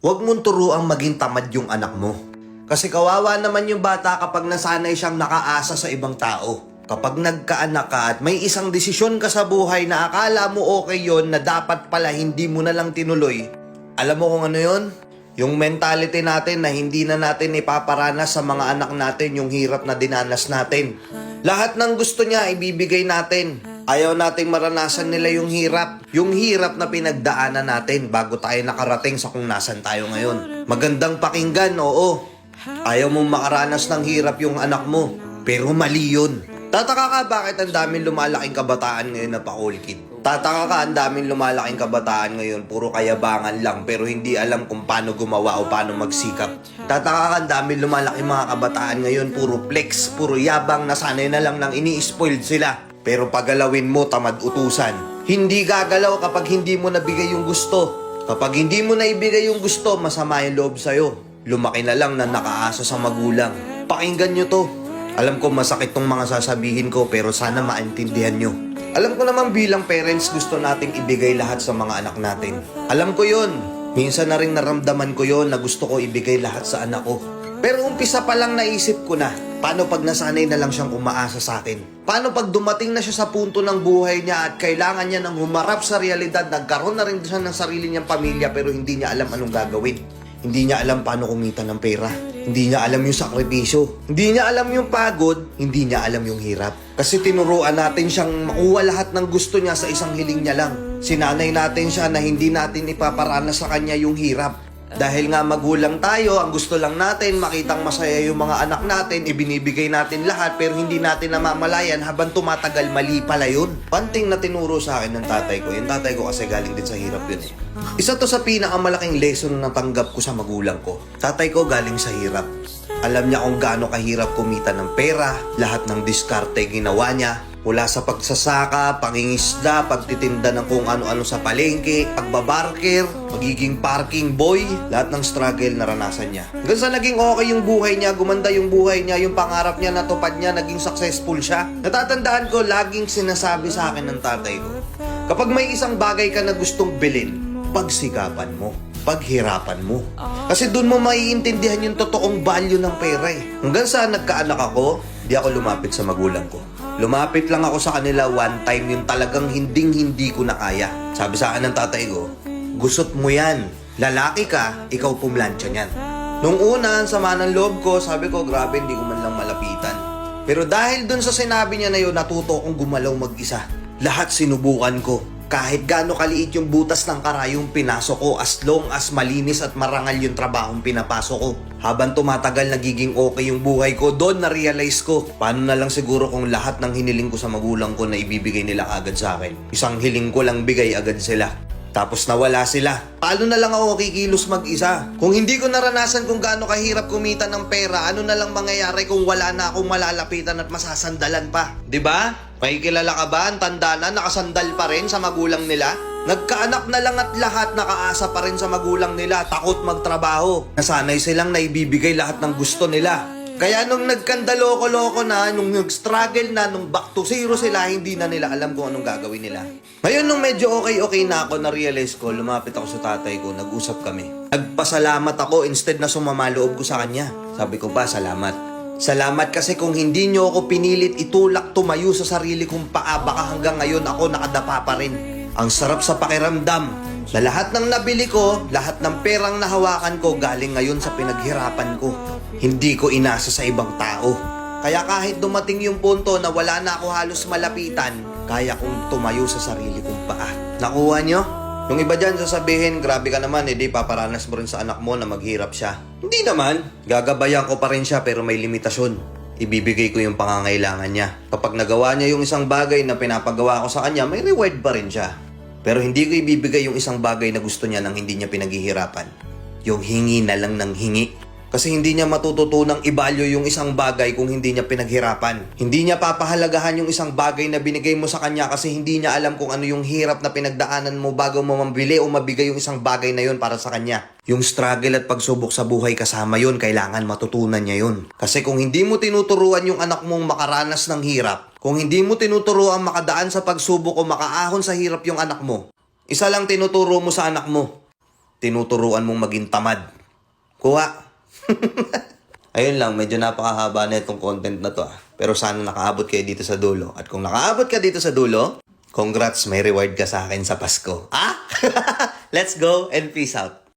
Huwag mong turuang maging tamad yung anak mo. Kasi kawawa naman yung bata kapag nasanay siyang nakaasa sa ibang tao. Kapag nagkaanak ka at may isang desisyon ka sa buhay na akala mo okay yon na dapat pala hindi mo na lang tinuloy. Alam mo kung ano yon? Yung mentality natin na hindi na natin ipaparanas sa mga anak natin yung hirap na dinanas natin. Lahat ng gusto niya ibibigay natin. Ayaw nating maranasan nila yung hirap. Yung hirap na pinagdaanan natin bago tayo nakarating sa kung nasan tayo ngayon. Magandang pakinggan, oo. Ayaw mong makaranas ng hirap yung anak mo. Pero mali yun. Tataka ka bakit ang daming lumalaking kabataan ngayon na pa-all kid? Tataka ka ang daming lumalaking kabataan ngayon puro kayabangan lang pero hindi alam kung paano gumawa o paano magsikap. Tataka ka ang daming lumalaking mga kabataan ngayon puro flex, puro yabang, nasanay na lang nang ini-spoiled sila. Pero pagalawin mo tamad utusan. Hindi gagalaw kapag hindi mo nabigay yung gusto. Kapag hindi mo naibigay yung gusto, masama yung loob sa'yo. Lumaki na lang na nakaasa sa magulang. Pakinggan nyo to. Alam ko masakit tong mga sasabihin ko pero sana maintindihan nyo. Alam ko naman bilang parents gusto nating ibigay lahat sa mga anak natin. Alam ko yon. Minsan na rin naramdaman ko yon na gusto ko ibigay lahat sa anak ko. Pero umpisa pa lang naisip ko na, paano pag nasanay na lang siyang umaasa sa akin? Paano pag dumating na siya sa punto ng buhay niya at kailangan niya nang humarap sa realidad, nagkaroon na rin siya ng sarili niyang pamilya pero hindi niya alam anong gagawin. Hindi niya alam paano kumita ng pera. Hindi niya alam yung sakripisyo. Hindi niya alam yung pagod. Hindi niya alam yung hirap. Kasi tinuruan natin siyang makuha lahat ng gusto niya sa isang hiling niya lang. Sinanay natin siya na hindi natin ipaparanas sa kanya yung hirap. Dahil nga magulang tayo, ang gusto lang natin, makitang masaya yung mga anak natin, ibinibigay natin lahat, pero hindi natin namamalayan habang tumatagal, mali pala yun. Panting na tinuro sa akin ng tatay ko, yung tatay ko kasi galing din sa hirap yun eh. Isa to sa pinakamalaking lesson na natanggap ko sa magulang ko. Tatay ko galing sa hirap. Alam niya kung gaano kahirap kumita ng pera, lahat ng diskarte ginawa niya. Mula sa pagsasaka, pangingisda, pagtitinda ng kung ano-ano sa palengke, pagbabarker, magiging parking boy, lahat ng struggle naranasan niya. Hanggang sa naging okay yung buhay niya, gumanda yung buhay niya, yung pangarap niya, natupad niya, naging successful siya. Natatandaan ko, laging sinasabi sa akin ng tatay ko, kapag may isang bagay ka na gustong bilhin, pagsikapan mo. Paghirapan mo. Kasi doon mo maiintindihan yung totoong value ng pera eh. Hanggang sa nagkaanak ako, di ako lumapit sa magulang ko. Lumapit lang ako sa kanila one time yung talagang hindi ko na kaya. Sabi sa akin ng tatay ko, gusot mo yan. Lalaki ka, ikaw pumlansya niyan. Nung una, sama ng loob ko, sabi ko, grabe, hindi ko man lang malapitan. Pero dahil dun sa sinabi niya na yun, natuto akong gumalaw mag-isa. Lahat sinubukan ko. Kahit gaano kaliit yung butas ng karayong pinasok ko, as long as malinis at marangal yung trabahong pinapasok ko. Habang tumatagal nagiging okay yung buhay ko, doon na-realize ko, paano na lang siguro kung lahat ng hiniling ko sa magulang ko na ibibigay nila agad sa akin. Isang hiling ko lang bigay agad sila. Tapos nawala sila. Paano na lang ako kikilos mag-isa? Kung hindi ko naranasan kung gaano kahirap kumita ng pera, ano na lang mangyayari kung wala na akong malalapitan at masasandalan pa? 'Di ba? May kilala ka ba? Ang tanda na, nakasandal pa rin sa magulang nila? Nagkaanak na lang at lahat nakaasa pa rin sa magulang nila, takot magtrabaho. Nasanay silang naibibigay lahat ng gusto nila. Kaya nung nagkandaloko-loko na, nung nag-struggle na, nung back to zero sila, hindi na nila alam kung anong gagawin nila. Ngayon nung medyo okay na ako, na-realize ko, lumapit ako sa tatay ko, nag-usap kami. Nagpasalamat ako instead na sumama loob ko sa kanya. Sabi ko pa, salamat. Salamat kasi kung hindi nyo ako pinilit itulak tumayo sa sarili kong paa, baka hanggang ngayon ako nakadapa pa rin. Ang sarap sa pakiramdam na lahat ng nabili ko, lahat ng perang nahawakan ko galing ngayon sa pinaghirapan ko. Hindi ko inasa sa ibang tao. Kaya kahit dumating yung punto na wala na ako halos malapitan, kaya kong tumayo sa sarili kong paa. Nakuha nyo? Yung iba dyan sasabihin, grabe ka naman, di paparanas mo rin sa anak mo na maghirap siya. Hindi naman. Gagabayan ko pa rin siya pero may limitasyon. Ibibigay ko yung pangangailangan niya. Kapag nagawa niya yung isang bagay na pinapagawa ko sa kanya, may reward pa rin siya. Pero hindi ko ibibigay yung isang bagay na gusto niya nang hindi niya pinaghihirapan. Yung hingi na lang ng hingi. Kasi hindi niya matututunang i-value yung isang bagay kung hindi niya pinaghirapan. Hindi niya papahalagahan yung isang bagay na binigay mo sa kanya kasi hindi niya alam kung ano yung hirap na pinagdaanan mo bago mo mabili o mabigay yung isang bagay na yun para sa kanya. Yung struggle at pagsubok sa buhay kasama yun, kailangan matutunan niya yun. Kasi kung hindi mo tinuturuan yung anak mong makaranas ng hirap, kung hindi mo tinuturuan makadaan sa pagsubok o makaahon sa hirap yung anak mo, isa lang tinuturo mo sa anak mo, tinuturuan mong maging tamad. Kuha. Ayun lang, medyo napakahaba na itong content na to. Pero sana nakaabot kayo dito sa dulo. At kung nakaabot ka dito sa dulo, congrats, may reward ka sa akin sa Pasko. Ah? Let's go and peace out.